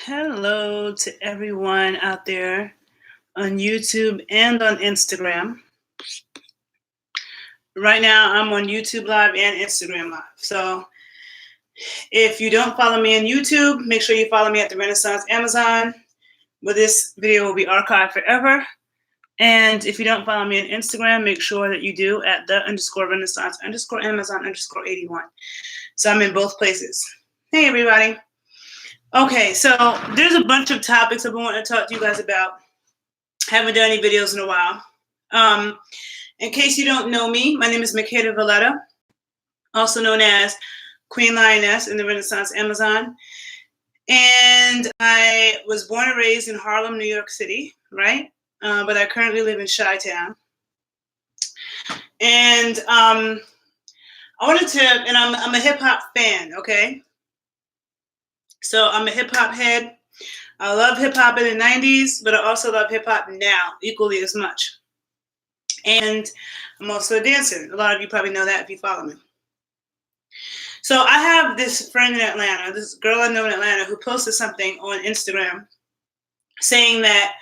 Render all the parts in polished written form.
Hello to everyone out there on YouTube and on Instagram. Right now, I'm on YouTube Live and Instagram Live. So if you don't follow me on YouTube, make sure you follow me at the Renaissance Amazon, where this video will be archived forever. And if you don't follow me on Instagram, make sure that you do at the_Renaissance_Amazon_81. So I'm in both places. Hey, everybody. Okay, so there's a bunch of topics I've been wanting to talk to you guys about. Haven't done any videos in a while. In case you don't know me, my name is Makeda Valletta, also known as Queen Lioness in the Renaissance Amazon. And I was born and raised in Harlem, New York City, right? But I currently live in Chi-Town. And I wanted to, and I'm a hip hop fan, okay? So I'm a hip hop head. I love hip hop in the 90s, but I also love hip hop now equally as much. And I'm also a dancer. A lot of you probably know that if you follow me. So I have this friend in Atlanta, this girl I know in Atlanta, who posted something on Instagram saying that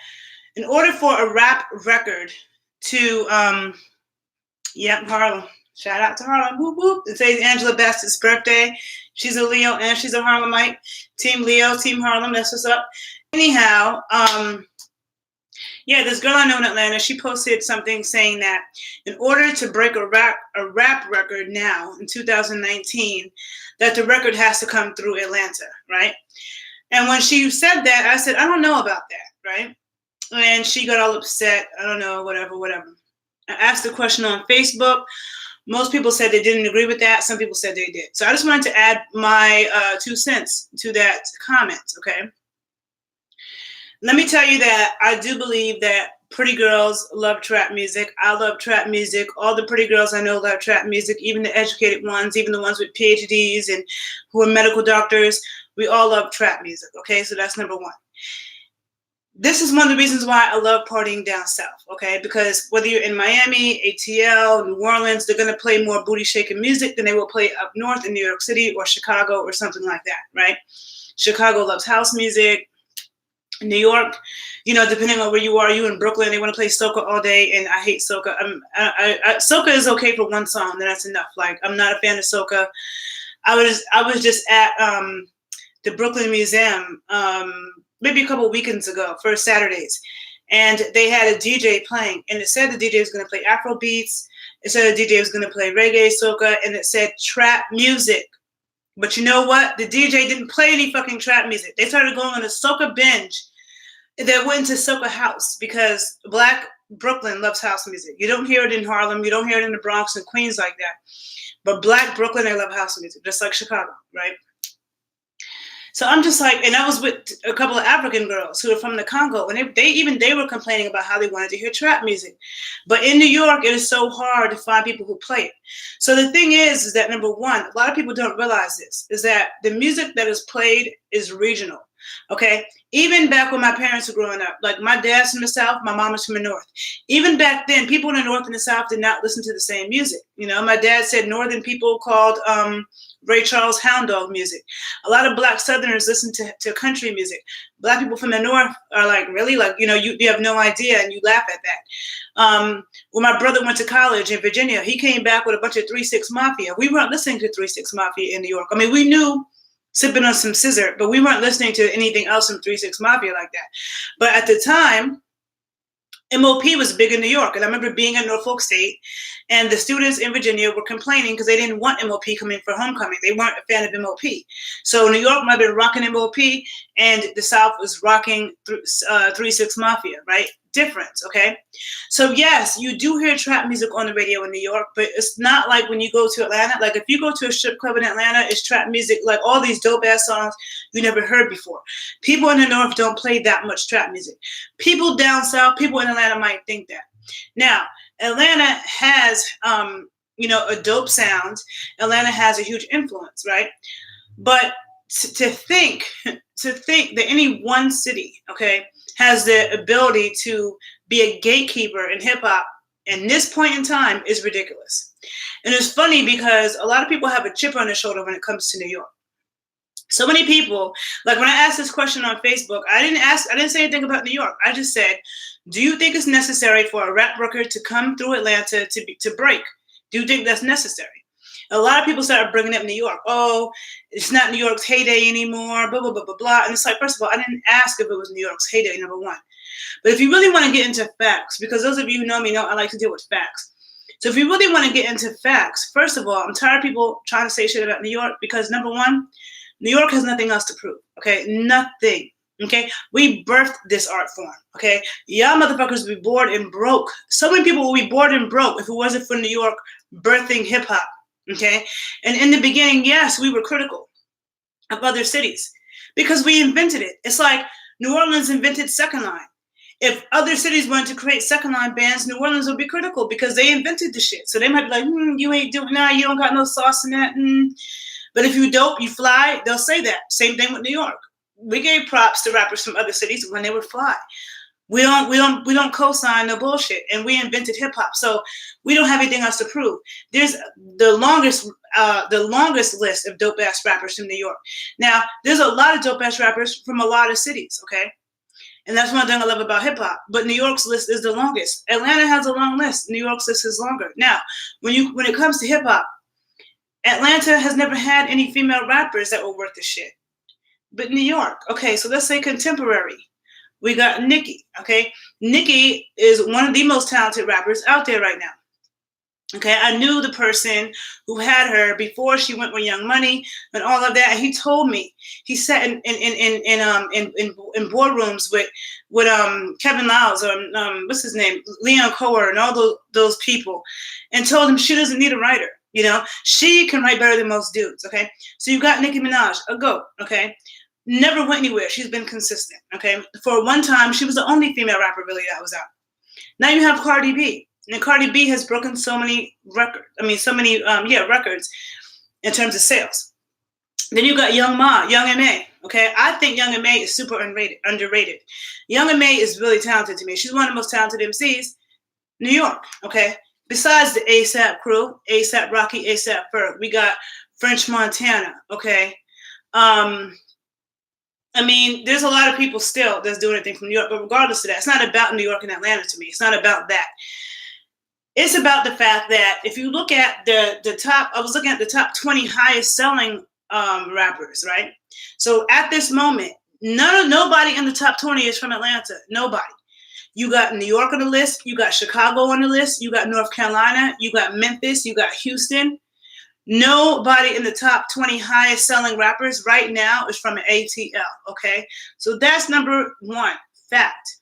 in order for a rap record to, Harlem. Shout out to Harlem. Whoop, whoop. Today's Angela Bassett's birthday. She's a Leo and she's a Harlemite. Team Leo, Team Harlem. That's what's up. Anyhow, this girl I know in Atlanta, she posted something saying that in order to break a rap record now in 2019, that the record has to come through Atlanta, right? And when she said that, I said, I don't know about that, right? And she got all upset. I don't know, whatever. I asked the question on Facebook. Most people said they didn't agree with that. Some people said they did. So I just wanted to add my 2 cents to that comment, okay? Let me tell you that I do believe that pretty girls love trap music. I love trap music. All the pretty girls I know love trap music, even the educated ones, even the ones with PhDs and who are medical doctors. We all love trap music, okay? So that's number one. This is one of the reasons why I love partying down south, okay? Because whether you're in Miami, ATL, New Orleans, they're going to play more booty-shaking music than they will play up north in New York City or Chicago or something like that, right? Chicago loves house music. New York, depending on where you are, you in Brooklyn, they want to play soca all day, and I hate soca. Soca is okay for one song, then that's enough. Like, I'm not a fan of soca. I was just at the Brooklyn Museum maybe a couple of weekends ago for Saturdays, and they had a DJ playing, and it said the DJ was going to play Afro beats, it said the DJ was going to play reggae, soca, and it said trap music. But you know what? The DJ didn't play any fucking trap music. They started going on a soca binge that went into soca house because Black Brooklyn loves house music. You don't hear it in Harlem. You don't hear it in the Bronx and Queens like that. But Black Brooklyn, they love house music, just like Chicago, right? So I'm just like, and I was with a couple of African girls who are from the Congo, and they were complaining about how they wanted to hear trap music. But in New York, it is so hard to find people who play it. So the thing is that number one, a lot of people don't realize this, is that the music that is played is regional. Okay, even back when my parents were growing up, like my dad's from the South, my mom is from the North. Even back then, people in the North and the South did not listen to the same music. My dad said Northern people called Ray Charles hound dog music. A lot of Black Southerners listen to country music. Black people from the North are like, really? Like, you have no idea, and you laugh at that. When my brother went to college in Virginia, he came back with a bunch of 3-6 Mafia. We weren't listening to 3-6 Mafia in New York. I mean, we knew Sipping on Some Scissor, but we weren't listening to anything else from 3-6 Mafia like that. But at the time, MOP was big in New York, and I remember being at Norfolk State, and the students in Virginia were complaining because they didn't want MOP coming for homecoming. They weren't a fan of MOP. So New York might have been rocking MOP, and the South was rocking 3-6 Mafia, right? Difference, okay? So yes, you do hear trap music on the radio in New York, but it's not like when you go to Atlanta. Like if you go to a strip club in Atlanta, it's trap music, like all these dope ass songs you never heard before. People in the North don't play that much trap music. People down South, people in Atlanta might think that. Now, Atlanta has, a dope sound. Atlanta has a huge influence, right? But to think that any one city, okay, has the ability to be a gatekeeper in hip hop in this point in time is ridiculous. And it's funny because a lot of people have a chip on their shoulder when it comes to New York. So many people, like when I asked this question on Facebook, I didn't say anything about New York. I just said, do you think it's necessary for a rap record to come through Atlanta to break? Do you think that's necessary? A lot of people started bringing up New York. Oh, it's not New York's heyday anymore, blah, blah, blah, blah, blah. And it's like, first of all, I didn't ask if it was New York's heyday, number one. But if you really want to get into facts, because those of you who know me know I like to deal with facts. So if you really want to get into facts, first of all, I'm tired of people trying to say shit about New York because, number one, New York has nothing else to prove, okay? Nothing, okay? We birthed this art form, okay? Y'all motherfuckers will be bored and broke. So many people will be bored and broke if it wasn't for New York birthing hip-hop, okay? And in the beginning, yes, we were critical of other cities because we invented it. It's like New Orleans invented Second Line. If other cities wanted to create second line bands, New Orleans would be critical because they invented the shit. So they might be like, you ain't doing that. You don't got no sauce in that. But if you dope, you fly, they'll say that. Same thing with New York. We gave props to rappers from other cities when they would fly. We don't co-sign no bullshit. And we invented hip hop. So we don't have anything else to prove. There's the longest list of dope ass rappers from New York. Now, there's a lot of dope ass rappers from a lot of cities, okay? And that's one thing I love about hip hop. But New York's list is the longest. Atlanta has a long list. New York's list is longer. Now, when it comes to hip hop, Atlanta has never had any female rappers that were worth the shit. But New York, okay, so let's say contemporary. We got Nicki, okay? Nicki is one of the most talented rappers out there right now. Okay, I knew the person who had her before she went with Young Money and all of that. And he told me, he sat in boardrooms with Kevin Lyles or what's his name, Leon Coher and all those people, and told him she doesn't need a writer. You know, she can write better than most dudes. Okay, so you got Nicki Minaj, a GOAT. Okay, never went anywhere. She's been consistent. Okay, for one time she was the only female rapper really that was out. Now you have Cardi B. And Cardi B has broken so many records. Records in terms of sales. Then you got Young M.A. Okay, I think Young M.A. is super underrated. Young M.A. is really talented to me. She's one of the most talented MCs, New York. Okay, besides the ASAP crew, ASAP Rocky, ASAP Ferg, we got French Montana. Okay, I mean, there's a lot of people still that's doing anything from New York, but regardless of that, it's not about New York and Atlanta to me. It's not about that. It's about the fact that if you look at the top, I was looking at the top 20 highest selling rappers, right? So at this moment, nobody in the top 20 is from Atlanta. Nobody. You got New York on the list. You got Chicago on the list. You got North Carolina. You got Memphis. You got Houston. Nobody in the top 20 highest selling rappers right now is from an ATL, okay? So that's number one, fact.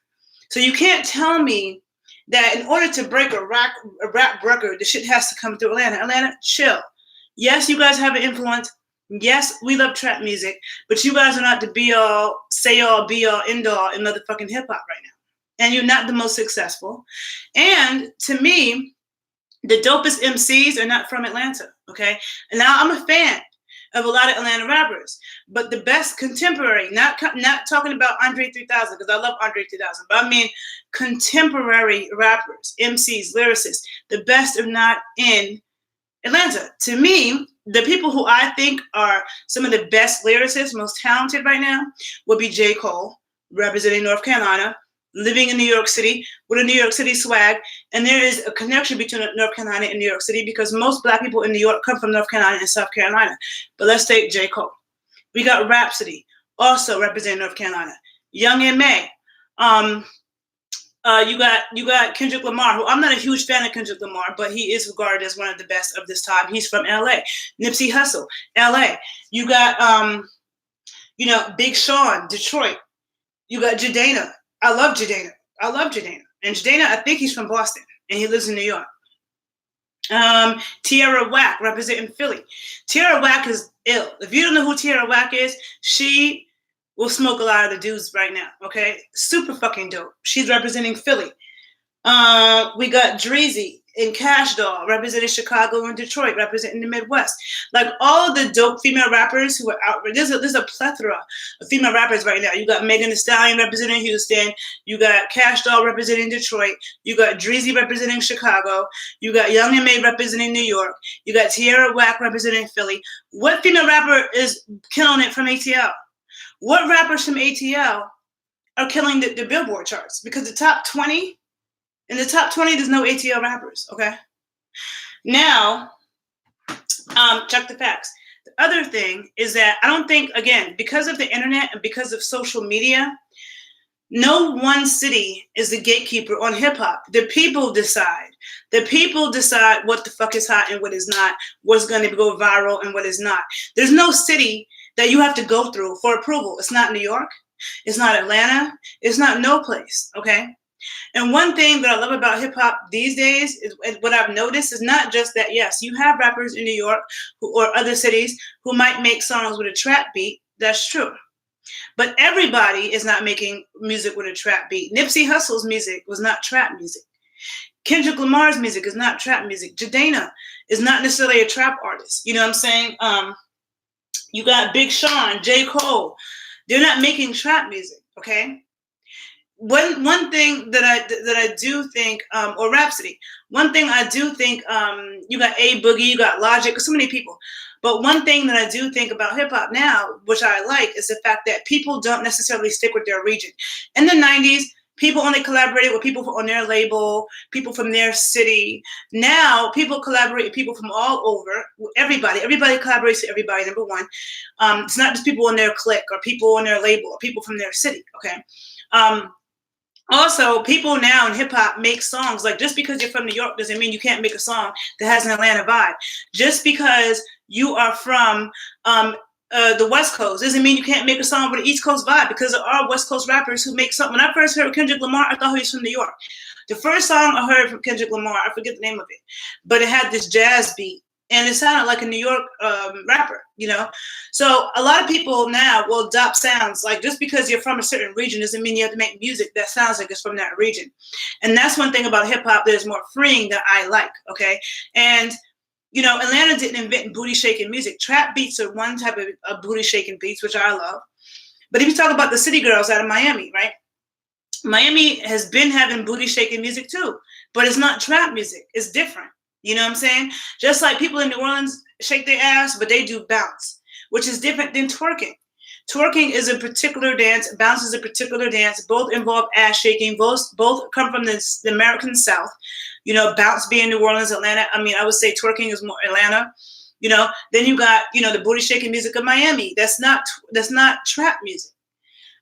So you can't tell me that in order to break a rap record, the shit has to come through Atlanta. Atlanta, chill. Yes, you guys have an influence. Yes, we love trap music, but you guys are not the be all, say all, be all, end all in motherfucking hip hop right now. And you're not the most successful. And to me, the dopest MCs are not from Atlanta, okay? And now I'm a fan of a lot of Atlanta rappers, but the best contemporary, not talking about Andre 3000, because I love Andre 3000, but I mean contemporary rappers, MCs, lyricists, the best are not in Atlanta. To me, the people who I think are some of the best lyricists, most talented right now, would be J. Cole, representing North Carolina, living in New York City with a New York City swag. And there is a connection between North Carolina and New York City because most Black people in New York come from North Carolina and South Carolina. But let's take J. Cole. We got Rhapsody, also representing North Carolina. Young M.A. You got Kendrick Lamar, who I'm not a huge fan of Kendrick Lamar, but he is regarded as one of the best of this time. He's from L.A. Nipsey Hussle, L.A. You got, Big Sean, Detroit. You got Jadena. I love Jadena. And Jadena, I think he's from Boston, and he lives in New York. Tierra Whack, representing Philly. Tierra Whack is ill. If you don't know who Tierra Whack is, she will smoke a lot of the dudes right now, okay? Super fucking dope. She's representing Philly. We got Dreezy. and Cash Doll representing Chicago and Detroit, representing the Midwest. Like all of the dope female rappers who are out. There's a plethora of female rappers right now. You got Megan Thee Stallion representing Houston. You got Cash Doll representing Detroit. You got Dreezy representing Chicago. You got Young and May representing New York. You got Tierra Whack representing Philly. What female rapper is killing it from ATL? What rappers from ATL are killing the Billboard charts? Because the top 20, in the top 20, there's no ATL rappers, okay? Now, check the facts. The other thing is that I don't think, again, because of the internet and because of social media, no one city is the gatekeeper on hip hop. The people decide. The people decide what the fuck is hot and what is not, what's going to go viral and what is not. There's no city that you have to go through for approval. It's not New York. It's not Atlanta. It's not no place, okay? And one thing that I love about hip hop these days is what I've noticed is not just that, yes, you have rappers in New York or other cities who might make songs with a trap beat. That's true. But everybody is not making music with a trap beat. Nipsey Hussle's music was not trap music. Kendrick Lamar's music is not trap music. Jadena is not necessarily a trap artist. You know what I'm saying? You got Big Sean, J. Cole. They're not making trap music, okay? One thing that I do think, or Rhapsody, one thing I do think, you got A Boogie, you got Logic, so many people. But one thing that I do think about hip hop now, which I like, is the fact that people don't necessarily stick with their region. In the 90s, people only collaborated with people on their label, people from their city. Now, people collaborate with people from all over, everybody. Everybody collaborates with everybody, number one. It's not just people on their clique or people on their label or people from their city, okay? Also, people now in hip hop make songs. Like, just because you're from New York doesn't mean you can't make a song that has an Atlanta vibe. Just because you are from the West Coast doesn't mean you can't make a song with an East Coast vibe, because there are West Coast rappers who make something. When I first heard Kendrick Lamar, I thought he was from New York. The first song I heard from Kendrick Lamar, I forget the name of it, but it had this jazz beat. And it sounded like a New York rapper, you know? So a lot of people now will adopt sounds. Like, just because you're from a certain region doesn't mean you have to make music that sounds like it's from that region. And that's one thing about hip hop that is more freeing that I like, okay? And, you know, Atlanta didn't invent booty shaking music. Trap beats are one type of booty shaking beats, which I love. But if you talk about the city girls out of Miami, right? Miami has been having booty shaking music too, but it's not trap music. It's different. You know what I'm saying? Just like people in New Orleans shake their ass, but they do bounce, which is different than twerking. Twerking is a particular dance. Bounce is a particular dance. Both involve ass shaking. Both come from the American South. You know, bounce being New Orleans, Atlanta. I mean, I would say twerking is more Atlanta. You know, then you got, you know, the booty shaking music of Miami. That's not trap music.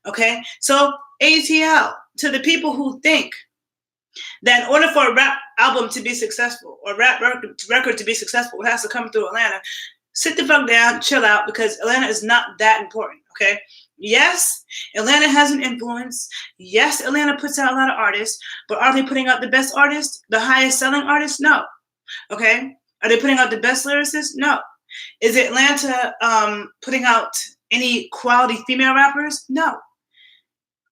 Okay? So ATL, to the people who think that in order for a rap album to be successful or rap record to be successful, it has to come through Atlanta. Sit the fuck down, chill out, because Atlanta is not that important, okay? Yes, Atlanta has an influence. Yes, Atlanta puts out a lot of artists, but are they putting out the best artists, the highest selling artists? No, okay? Are they putting out the best lyricists? No. Is Atlanta putting out any quality female rappers? No.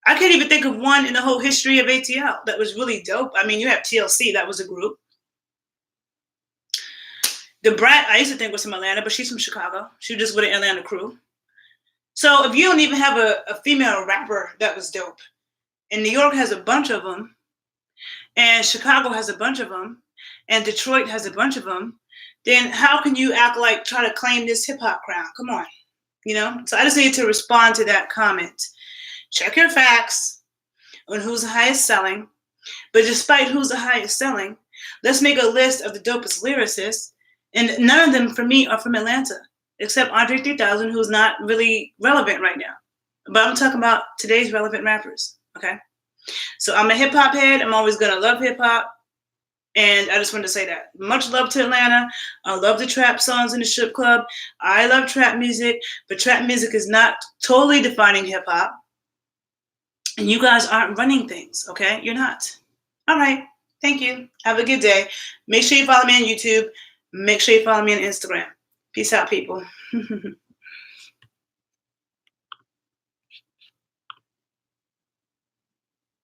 I can't even think of one in the whole history of ATL that was really dope. I mean, you have TLC, that was a group. The Brat, I used to think was from Atlanta, but she's from Chicago. She was just with an Atlanta crew. So if you don't even have a female rapper that was dope, and New York has a bunch of them, and Chicago has a bunch of them, and Detroit has a bunch of them, then how can you try to claim this hip hop crown? Come on, you know? So I just need to respond to that comment. Check your facts on who's the highest selling. But despite who's the highest selling, let's make a list of the dopest lyricists. And none of them, for me, are from Atlanta, except Andre 3000, who's not really relevant right now. But I'm talking about today's relevant rappers, okay? So I'm a hip-hop head. I'm always going to love hip-hop. And I just wanted to say that. Much love to Atlanta. I love the trap songs in the strip club. I love trap music. But trap music is not totally defining hip-hop. And you guys aren't running things, okay? You're not. All right. Thank you. Have a good day. Make sure you follow me on YouTube. Make sure you follow me on Instagram. Peace out, people.